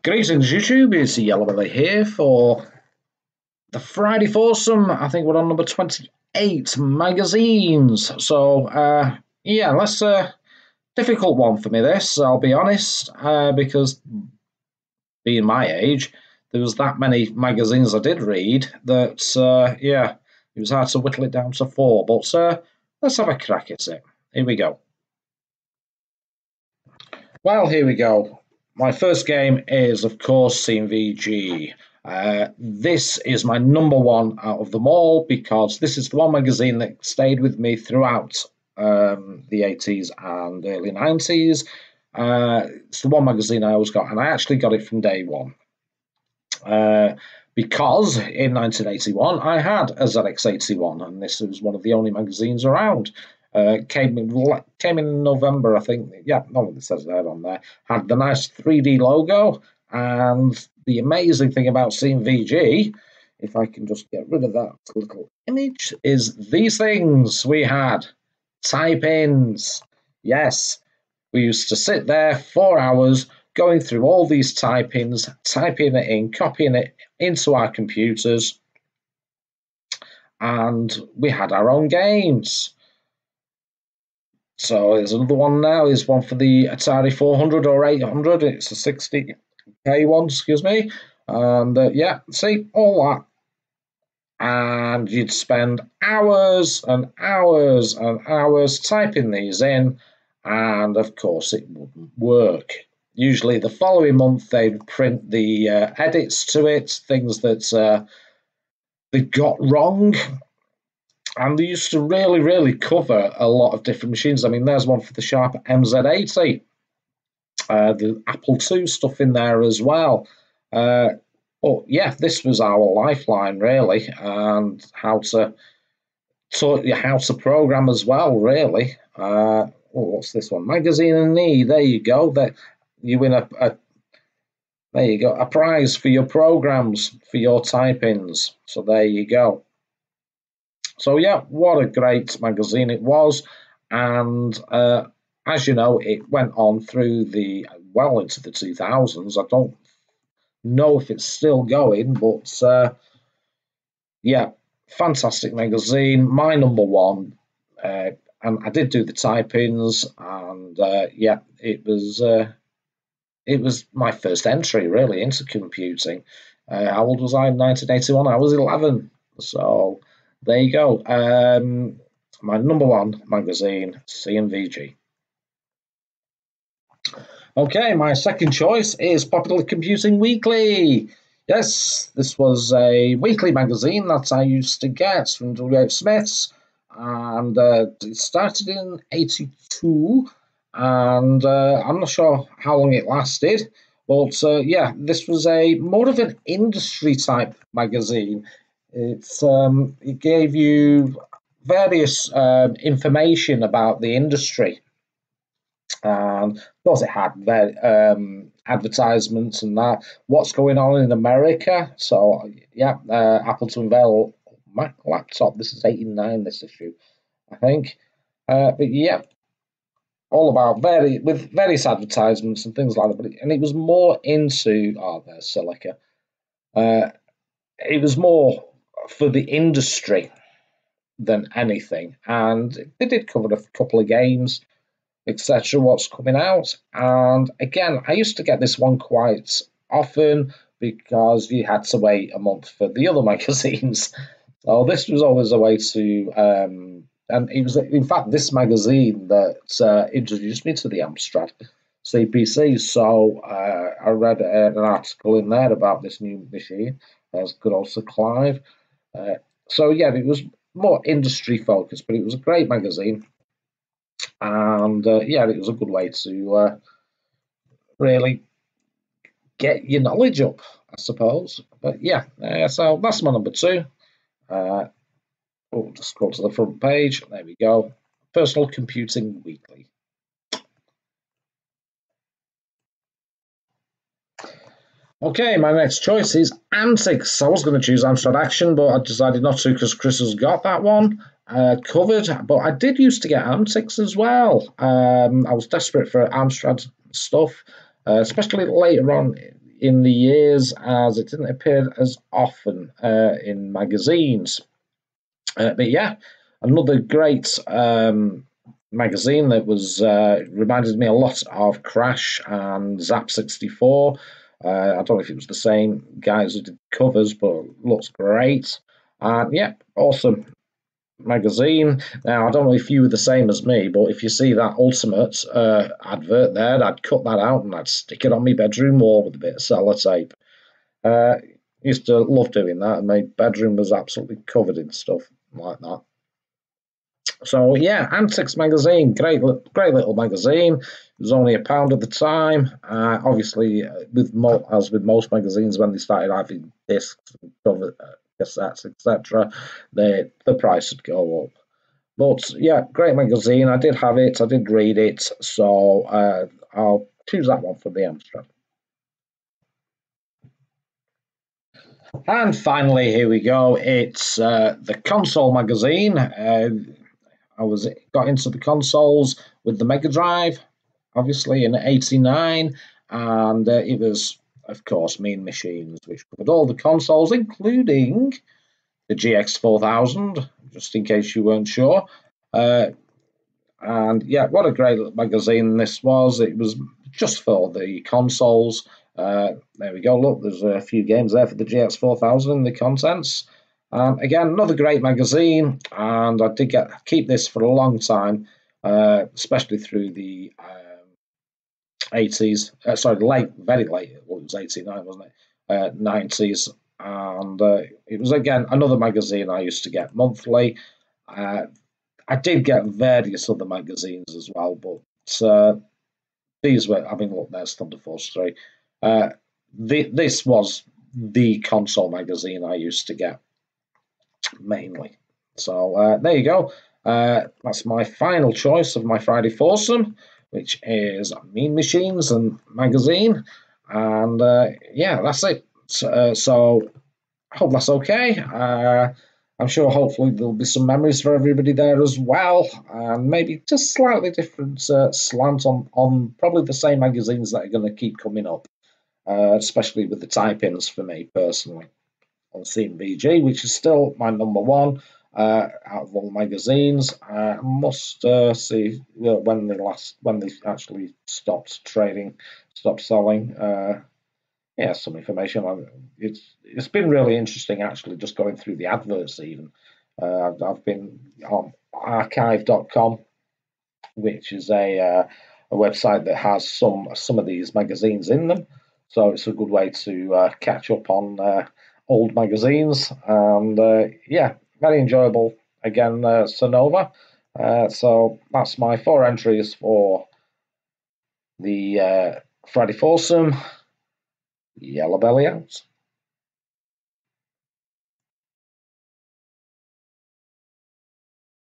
Greetings YouTube, it's Yellow Belly here for the Friday foursome. I think we're on number 28, magazines. So, yeah, let's difficult one for me this, I'll be honest, because being my age, there was that many magazines I did read that, yeah, it was hard to whittle it down to 4, but let's have a crack at it. Here we go. Well, here we go. My first game is, of course, CMVG. This is my number one out of them all because this is the one magazine that stayed with me throughout the 80s and early 90s. It's the one magazine I always got, and I actually got it from day one. Because in 1981 I had a ZX81, and this was one of the only magazines around. Came in November, I think. Yeah, no one says that on there. Had the nice 3D logo, and the amazing thing about CMVG, if I can just get rid of that little image, is these things we had. Type-ins. Yes, we used to sit there 4 hours going through all these type-ins, typing it in, copying it into our computers, and we had our own games. So there's another one now. There's one for the Atari 400 or 800. It's a 60K one, excuse me. And yeah, see, all that. And you'd spend hours and hours and hours typing these in, and of course it wouldn't work. Usually the following month they'd print the edits to it, things that they got wrong. And they used to really cover a lot of different machines. I mean, there's one for the Sharp MZ80. The Apple II stuff in there as well. But yeah, this was our lifeline, really, and how to taught you how to program as well, really. What's this one? Magazine and E. There you go. That you win there you go, a prize for your programs, for your type-ins. So there you go. So yeah, what a great magazine it was, and as you know, it went on through well into the 2000s. I don't know if it's still going, but yeah, fantastic magazine, my number one, and I did do the type-ins, and yeah, it was my first entry really into computing. How old was I in 1981? I was 11, so there you go. My number one magazine, CMVG. Okay, my second choice is Popular Computing Weekly. Yes, this was a weekly magazine that I used to get from W.H. Smith's, and it started in '82, and I'm not sure how long it lasted, but yeah, this was more of an industry type magazine. It gave you various information about the industry. And of course, it had advertisements and that. What's going on in America? So yeah, Apple to unveil Mac laptop. This is '89. This issue, I think. But yeah, all about with various advertisements and things like that. And it was more into there's Silica. It was more for the industry than anything, and they did cover a couple of games, etc., what's coming out. And again, I used to get this one quite often because you had to wait a month for the other magazines. So this was always a way to, and it was in fact this magazine that introduced me to the Amstrad CPC. So I read an article in there about this new machine. There's good old Sir Clive. So yeah, it was more industry focused, but it was a great magazine. And yeah, it was a good way to really get your knowledge up, I suppose. But yeah, so that's my number two. Just scroll to the front page. There we go. Personal Computing Weekly. Okay, my next choice is Antics. I was going to choose Amstrad Action, but I decided not to because Chris has got that one covered. But I did used to get Antics as well. I was desperate for Amstrad stuff, especially later on in the years as it didn't appear as often in magazines. But yeah, another great magazine that was reminded me a lot of Crash and Zap 64. I don't know if it was the same guys who did covers, but looks great. And yeah, awesome magazine. Now, I don't know if you were the same as me, but if you see that Ultimate advert there, I'd cut that out and I'd stick it on my bedroom wall with a bit of sellotape. Uh, Used to love doing that, and my bedroom was absolutely covered in stuff like that. So yeah, Antics magazine, great little magazine. It was only £1 at the time. Obviously, as with most magazines, when they started having discs, and cover, cassettes, etc., the price would go up. But yeah, great magazine. I did have it. I did read it. So I'll choose that one for the Amstrad. And finally, here we go. It's the console magazine. I got into the consoles with the Mega Drive, obviously in '89, and it was, of course, Mean Machines, which covered all the consoles, including the GX4000, just in case you weren't sure. And yeah, what a great magazine this was. It was just for the consoles. There we go. Look, there's a few games there for the GX4000 in the contents. Again, another great magazine, and I did keep this for a long time, especially through the 80s. Sorry, very late. Well, it was 89, wasn't it? 90s. And it was, again, another magazine I used to get monthly. I did get various other magazines as well, but these were, I mean, look, there's Thunder Force 3. This was the console magazine I used to get mainly. So there you go. That's my final choice of my Friday foursome, which is Mean Machines and magazine. And yeah, that's it. So I hope that's okay. I'm sure hopefully there'll be some memories for everybody there as well, and maybe just slightly different slant on probably the same magazines that are going to keep coming up, especially with the tie-ins for me personally on CMVG, which is still my number one out of all magazines. I must see when they actually stopped trading, stopped selling. Yeah, some information on it. It's been really interesting actually, just going through the adverts even. I've been on archive.com, which is a website that has some of these magazines in them, so it's a good way to catch up on old magazines. And yeah, very enjoyable. Again, Sonova. So that's my 4 entries for the Friday foursome. Yellow belly out.